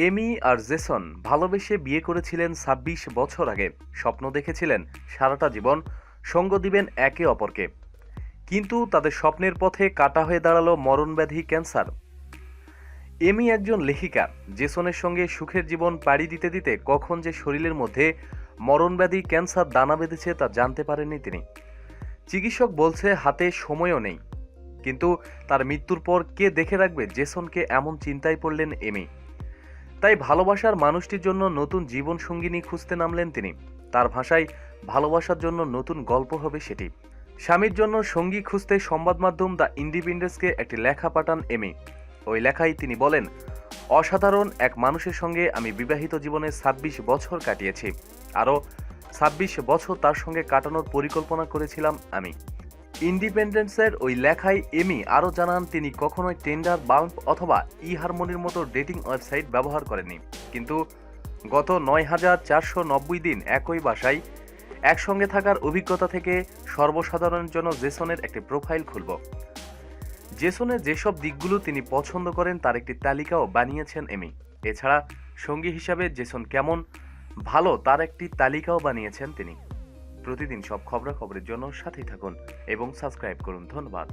এমি আর Jason ভালোবেসে বিয়ে করেছিলেন ২৬ বছর আগে। স্বপ্ন দেখেছিলেন সারাটা জীবন সঙ্গ দিবেন একে অপরকে। কিন্তু তাদের স্বপ্নের পথে কাটা হয়ে দাঁড়ালো মরণব্যাধি ক্যান্সার। এমি একজন লেখিকা। জেসনের সঙ্গে সুখের জীবন পাড়ি দিতে দিতে কখন যে শরীরের মধ্যে মরণব্যাধি ক্যান্সার দানা বেঁধেছে তা জানতে পারেননি তিনি। চিকিৎসক বলছে হাতে সময়ও নেই। কিন্তু তার মৃত্যুর পর কে দেখে রাখবে জেসনকে, এমন চিন্তায় পড়লেন এমি। তাই ভালোবাসার মানুষটির জন্য নতুন জীবন সঙ্গিনী খুঁজতে নামলেন তিনি। তার ভাষায় ভালোবাসার জন্য নতুন গল্প হবে সেটি। স্বামীর জন্য সঙ্গী খুঁজতে সংবাদ মাধ্যম দ্য ইন্ডিপেন্ডেন্সকে একটি লেখা পাঠান এমি। ওই লেখায় তিনি বলেন, অসাধারণ এক মানুষের সঙ্গে আমি বিবাহিত জীবনে ২৬ বছর কাটিয়েছি। আরও ২৬ বছর তার সঙ্গে কাটানোর পরিকল্পনা করেছিলাম আমি। ইন্ডিপেন্ডেন্সের ওই লেখায় এমি আরও জানান, তিনি কখনোই টেন্ডার, বাম্প অথবা ইহারমোনির মতো ডেটিং ওয়েবসাইট ব্যবহার করেননি। কিন্তু গত ৯,৪৯০ দিন একই বাসায় একসঙ্গে থাকার অভিজ্ঞতা থেকে সর্বসাধারণের জন্য জেসনের একটি প্রোফাইল খুলব। জেসনের যেসব দিকগুলো তিনি পছন্দ করেন তার একটি তালিকাও বানিয়েছেন এমি। এছাড়া সঙ্গী হিসাবে জেসন কেমন ভালো তার একটি তালিকাও বানিয়েছেন তিনি। প্রতিদিন সব খবরাখবরের জন্য সাথেই থাকুন এবং সাবস্ক্রাইব করুন। ধন্যবাদ।